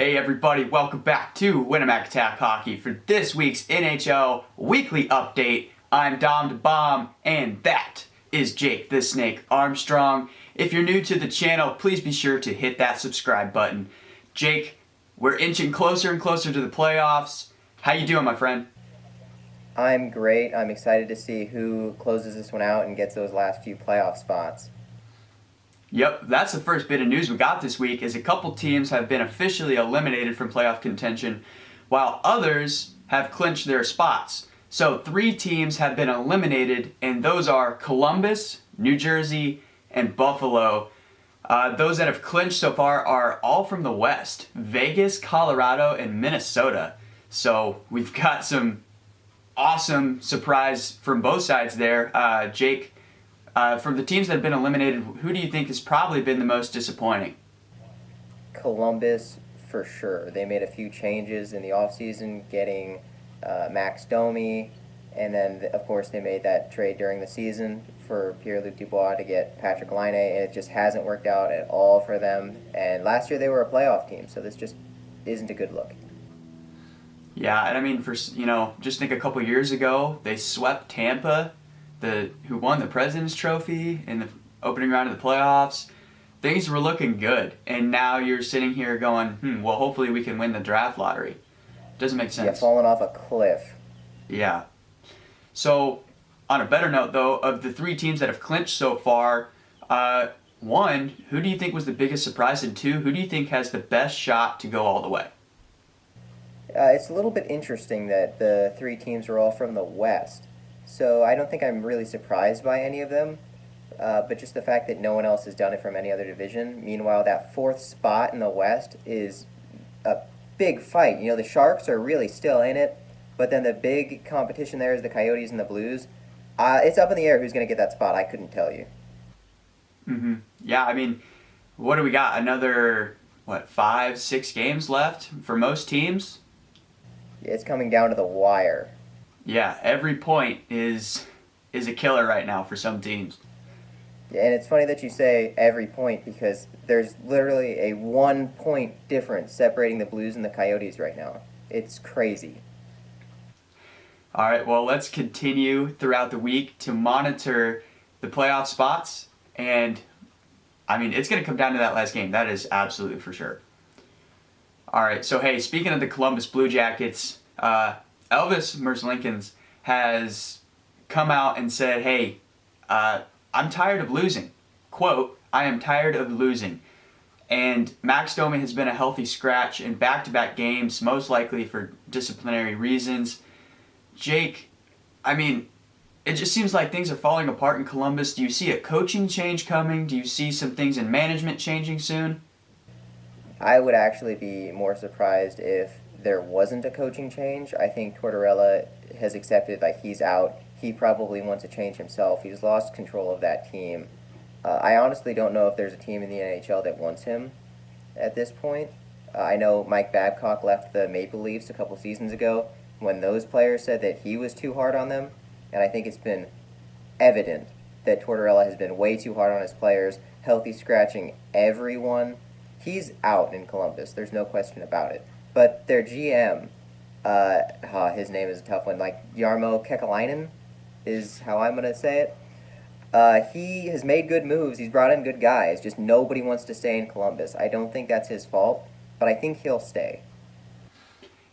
Hey everybody, welcome back to Winnemac Attack Hockey for this week's NHL Weekly Update. I'm Dom the Bomb, and that is Jake the Snake Armstrong. If you're new to the channel, please be sure to hit that subscribe button. Jake, we're inching closer and closer to the playoffs. How you doing, my friend? I'm great. I'm excited to see who closes this one out and gets those last few playoff spots. Yep, that's the first bit of news we got this week, is a couple teams have been officially eliminated from playoff contention, while others have clinched their spots. So 3 teams have been eliminated, and those are Columbus, New Jersey, and Buffalo. Those that have clinched so far are all from the West: Vegas, Colorado, and Minnesota. So we've got some awesome surprise from both sides there. Jake, from the teams that have been eliminated, who do you think has probably been the most disappointing? Columbus, for sure. They made a few changes in the offseason, getting Max Domi, and then, of course, they made that trade during the season for Pierre-Luc Dubois to get Patrick Laine, and it just hasn't worked out at all for them. And last year they were a playoff team, so this just isn't a good look. Yeah, and I mean, just think a couple years ago, they swept Tampa, who won the President's Trophy in the opening round of the playoffs. Things were looking good, and now you're sitting here going, well, hopefully we can win the draft lottery. Doesn't make sense. Yeah, falling off a cliff. Yeah. So, on a better note, though, of the 3 teams that have clinched so far, 1, who do you think was the biggest surprise, and 2, who do you think has the best shot to go all the way? It's a little bit interesting that the 3 teams are all from the West. So I don't think I'm really surprised by any of them, but just the fact that no one else has done it from any other division. Meanwhile, that 4th spot in the West is a big fight. You know, the Sharks are really still in it, but then the big competition there is the Coyotes and the Blues. It's up in the air who's going to get that spot. I couldn't tell you. Mm-hmm. Yeah, I mean, what do we got? Another, 5, 6 games left for most teams? It's coming down to the wire. Yeah, every point is a killer right now for some teams. Yeah, and it's funny that you say every point because there's literally a 1-point difference separating the Blues and the Coyotes right now. It's crazy. All right, well, let's continue throughout the week to monitor the playoff spots, and I mean, it's going to come down to that last game. That is absolutely for sure. All right, so hey, speaking of the Columbus Blue Jackets, Elvis Merzlikins has come out and said, hey, I'm tired of losing. Quote, I am tired of losing. And Max Domi has been a healthy scratch in back-to-back games, most likely for disciplinary reasons. Jake, I mean, it just seems like things are falling apart in Columbus. Do you see a coaching change coming? Do you see some things in management changing soon? I would actually be more surprised if there wasn't a coaching change. I think Tortorella has accepted that he's out. He probably wants to change himself. He's lost control of that team. I honestly don't know if there's a team in the NHL that wants him at this point. I know Mike Babcock left the Maple Leafs a couple seasons ago when those players said that he was too hard on them, and I think it's been evident that Tortorella has been way too hard on his players, healthy scratching everyone. He's out in Columbus. There's no question about it. But their GM, his name is a tough one, like Jarmo Kekalainen is how I'm going to say it. He has made good moves. He's brought in good guys. Just nobody wants to stay in Columbus. I don't think that's his fault, but I think he'll stay.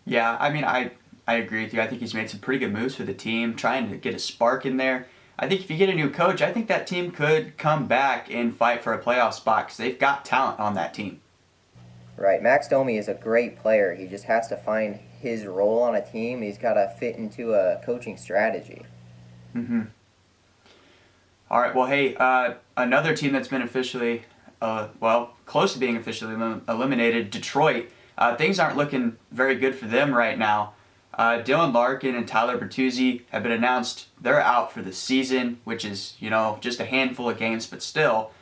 Yeah, I mean, I agree with you. I think he's made some pretty good moves for the team, trying to get a spark in there. I think if you get a new coach, I think that team could come back and fight for a playoff spot because they've got talent on that team. Right. Max Domi is a great player. He just has to find his role on a team. He's got to fit into a coaching strategy. Mm-hmm. All right, well, hey, another team that's been officially, close to being officially eliminated, Detroit. Things aren't looking very good for them right now. Dylan Larkin and Tyler Bertuzzi have been announced. They're out for the season, which is, just a handful of games, but still.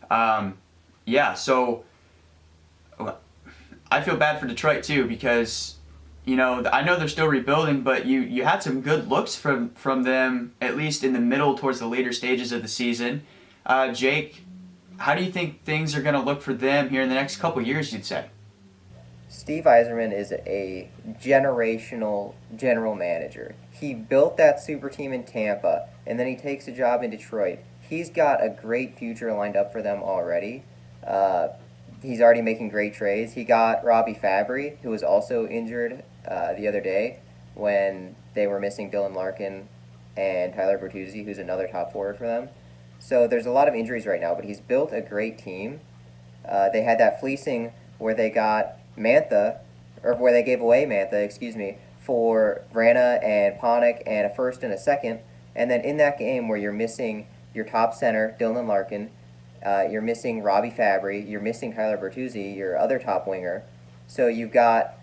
So I feel bad for Detroit, too, because, I know they're still rebuilding, but you had some good looks from them, at least in the middle towards the later stages of the season. Jake, how do you think things are going to look for them here in the next couple years, you'd say? Steve Yzerman is a generational general manager. He built that super team in Tampa, and then he takes a job in Detroit. He's got a great future lined up for them already. Uh, he's already making great trades. He got Robbie Fabry, who was also injured the other day when they were missing Dylan Larkin and Tyler Bertuzzi, who's another top forward for them. So there's a lot of injuries right now, but he's built a great team. They had that fleecing where they got Mantha, or where they gave away Mantha, excuse me, for Vrana and Panik and a first and a second. And then in that game where you're missing your top center, Dylan Larkin, you're missing Robbie Fabry, you're missing Tyler Bertuzzi, your other top winger. So you've got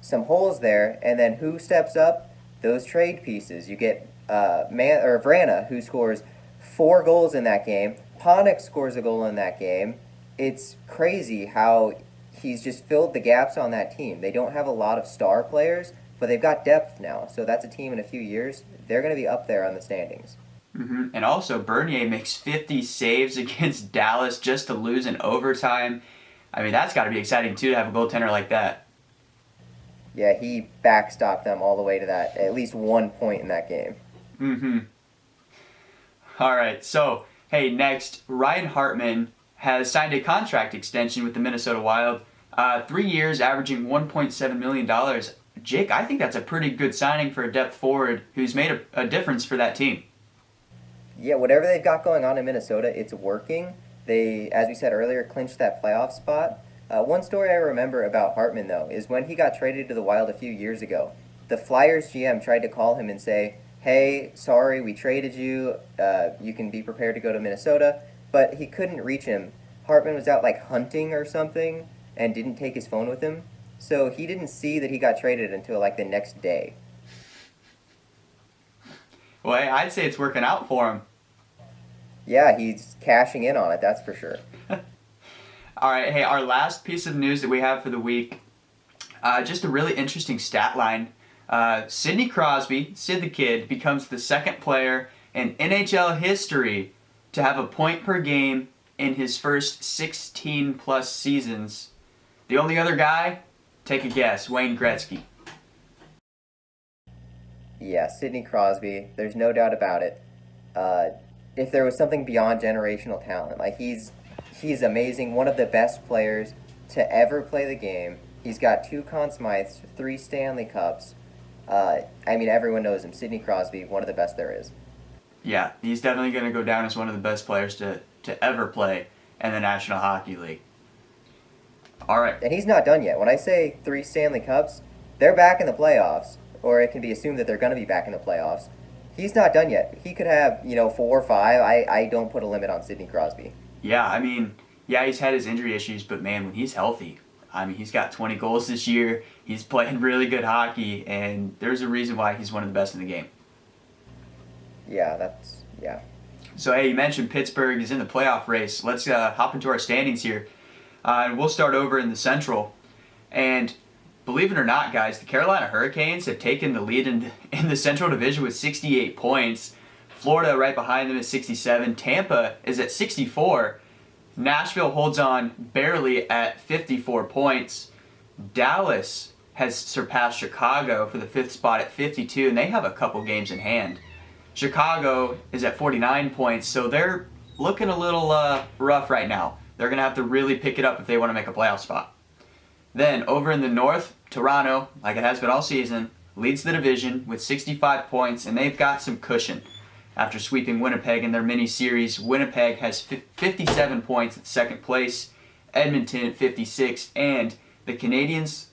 some holes there, and then who steps up? Those trade pieces. You get Vrana, who scores 4 goals in that game. Panik scores a goal in that game. It's crazy how he's just filled the gaps on that team. They don't have a lot of star players, but they've got depth now. So that's a team in a few years. They're going to be up there on the standings. Mm-hmm. And also, Bernier makes 50 saves against Dallas just to lose in overtime. I mean, that's got to be exciting, too, to have a goaltender like that. Yeah, he backstopped them all the way to that, at least 1 point in that game. Mm-hmm. All right, so, hey, next, Ryan Hartman has signed a contract extension with the Minnesota Wild. 3 years, averaging $1.7 million. Jake, I think that's a pretty good signing for a depth forward who's made a difference for that team. Yeah, whatever they've got going on in Minnesota, it's working. They, as we said earlier, clinched that playoff spot. One story I remember about Hartman, though, is when he got traded to the Wild a few years ago, the Flyers GM tried to call him and say, hey, sorry, we traded you. You can be prepared to go to Minnesota. But he couldn't reach him. Hartman was out like hunting or something and didn't take his phone with him. So he didn't see that he got traded until like the next day. Well, hey, I'd say it's working out for him. Yeah, he's cashing in on it, that's for sure. All right, hey, our last piece of news that we have for the week, just a really interesting stat line. Sidney Crosby, Sid the Kid, becomes the second player in NHL history to have a point per game in his first 16-plus seasons. The only other guy, take a guess, Wayne Gretzky. Yeah, Sidney Crosby, there's no doubt about it. If there was something beyond generational talent, like he's amazing, one of the best players to ever play the game. He's got 2 Conn Smythes, 3 Stanley Cups. I mean, everyone knows him. Sidney Crosby, one of the best there is. Yeah, he's definitely going to go down as one of the best players to ever play in the National Hockey League. All right. And he's not done yet. When I say 3 Stanley Cups, they're back in the playoffs, or it can be assumed that they're going to be back in the playoffs. He's not done yet. He could have, 4 or 5. I don't put a limit on Sidney Crosby. Yeah, I mean, yeah, he's had his injury issues, but man, when he's healthy, I mean, he's got 20 goals this year. He's playing really good hockey, and there's a reason why he's one of the best in the game. Yeah, So, hey, you mentioned Pittsburgh is in the playoff race. Let's hop into our standings here. And we'll start over in the Central. And believe it or not, guys, the Carolina Hurricanes have taken the lead in the Central Division with 68 points. Florida right behind them at 67. Tampa is at 64. Nashville holds on barely at 54 points. Dallas has surpassed Chicago for the 5th spot at 52, and they have a couple games in hand. Chicago is at 49 points, so they're looking a little rough right now. They're going to have to really pick it up if they want to make a playoff spot. Then, over in the North, Toronto, like it has been all season, leads the division with 65 points, and they've got some cushion. After sweeping Winnipeg in their mini-series, Winnipeg has 57 points at second place, Edmonton at 56, and the Canadiens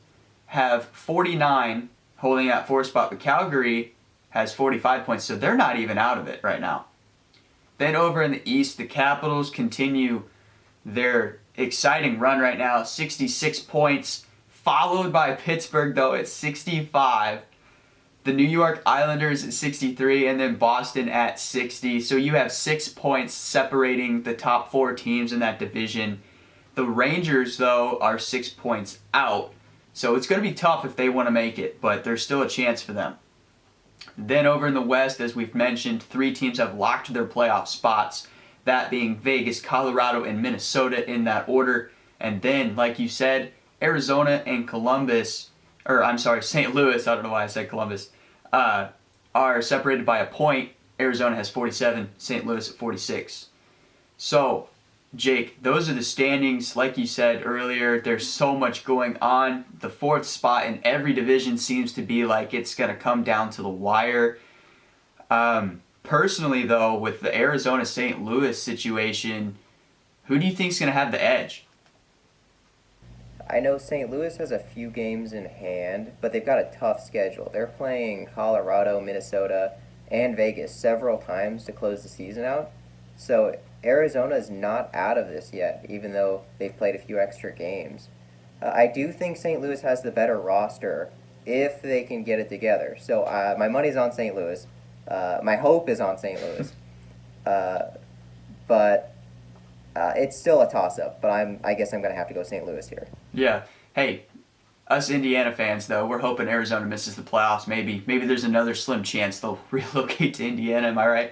have 49, holding that 4th spot, but Calgary has 45 points, so they're not even out of it right now. Then over in the East, the Capitals continue their exciting run right now, 66 points, followed by Pittsburgh, though, at 65. The New York Islanders at 63, and then Boston at 60. So you have 6 points separating the top 4 teams in that division. The Rangers, though, are 6 points out. So it's going to be tough if they want to make it, but there's still a chance for them. Then over in the West, as we've mentioned, 3 teams have locked their playoff spots. That being Vegas, Colorado, and Minnesota in that order. And then, like you said, Arizona and Columbus, or I'm sorry, St. Louis, I don't know why I said Columbus, are separated by a point. Arizona has 47, St. Louis at 46. So, Jake, those are the standings. Like you said earlier, there's so much going on. The fourth spot in every division seems to be like it's going to come down to the wire. Personally, though, with the Arizona-St. Louis situation, who do you think is going to have the edge? I know St. Louis has a few games in hand, but they've got a tough schedule. They're playing Colorado, Minnesota, and Vegas several times to close the season out. So Arizona is not out of this yet, even though they've played a few extra games. I do think St. Louis has the better roster if they can get it together. So my money's on St. Louis. My hope is on St. Louis. But it's still a toss-up. But I guess I'm going to have to go St. Louis here. Yeah. Hey, us Indiana fans, though, we're hoping Arizona misses the playoffs. Maybe there's another slim chance they'll relocate to Indiana. Am I right?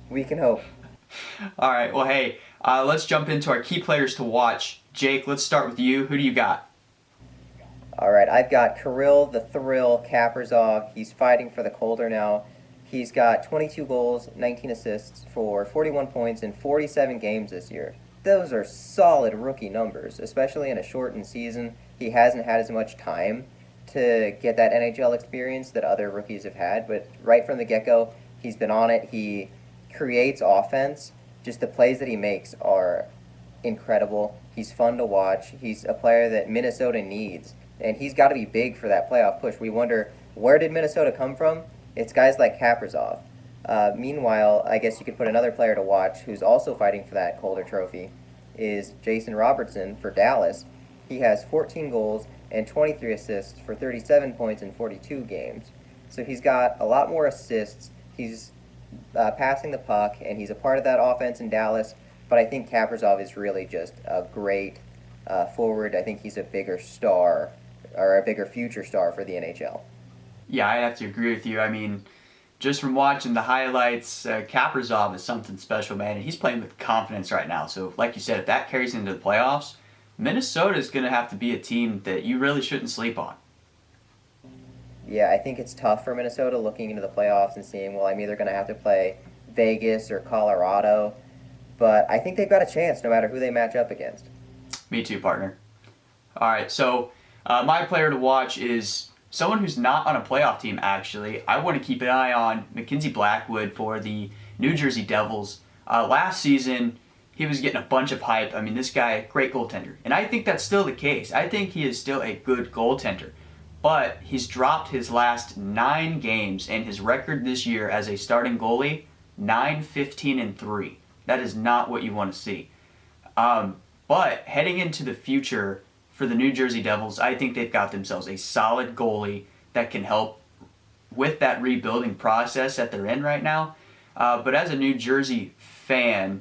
We can hope. All right. Well, hey, let's jump into our key players to watch. Jake, let's start with you. Who do you got? All right, I've got Kirill the Thrill Kaprizov. He's fighting for the Calder now. He's got 22 goals, 19 assists for 41 points in 47 games this year. Those are solid rookie numbers, especially in a shortened season. He hasn't had as much time to get that NHL experience that other rookies have had, but right from the get-go, he's been on it. He creates offense. Just the plays that he makes are incredible. He's fun to watch. He's a player that Minnesota needs, and he's got to be big for that playoff push. We wonder, where did Minnesota come from? It's guys like Kaprizov. Meanwhile, I guess you could put another player to watch who's also fighting for that Calder Trophy is Jason Robertson for Dallas. He has 14 goals and 23 assists for 37 points in 42 games. So he's got a lot more assists. He's passing the puck, and he's a part of that offense in Dallas. But I think Kaprizov is really just a great forward. I think he's a bigger star, or a bigger future star for the NHL. Yeah, I have to agree with you. I mean, just from watching the highlights, Kaprizov is something special, man. And he's playing with confidence right now. So, like you said, if that carries into the playoffs, Minnesota is going to have to be a team that you really shouldn't sleep on. Yeah, I think it's tough for Minnesota looking into the playoffs and seeing, well, I'm either going to have to play Vegas or Colorado. But I think they've got a chance no matter who they match up against. Me too, partner. All right, so my player to watch is someone who's not on a playoff team, actually. I want to keep an eye on Mackenzie Blackwood for the New Jersey Devils. Last season, he was getting a bunch of hype. I mean, this guy, great goaltender. And I think that's still the case. I think he is still a good goaltender. But he's dropped his last 9 games, and his record this year as a starting goalie, 9-15-3. That is not what you want to see. But heading into the future for the New Jersey Devils, I think they've got themselves a solid goalie that can help with that rebuilding process that they're in right now. But as a New Jersey fan,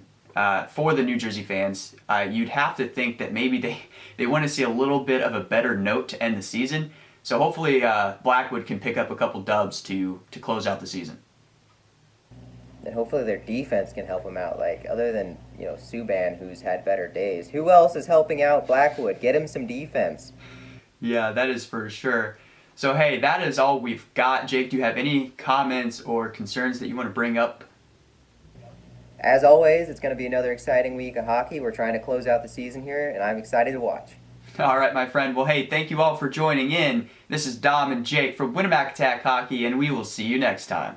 for the New Jersey fans, you'd have to think that maybe they want to see a little bit of a better note to end the season. So hopefully Blackwood can pick up a couple dubs to close out the season. And hopefully their defense can help them out. Like, other than, Subban, who's had better days. Who else is helping out Blackwood? Get him some defense. Yeah, that is for sure. So, hey, that is all we've got. Jake, do you have any comments or concerns that you want to bring up? As always, it's going to be another exciting week of hockey. We're trying to close out the season here, and I'm excited to watch. All right, my friend. Well, hey, thank you all for joining in. This is Dom and Jake from Winnemac Attack Hockey, and we will see you next time.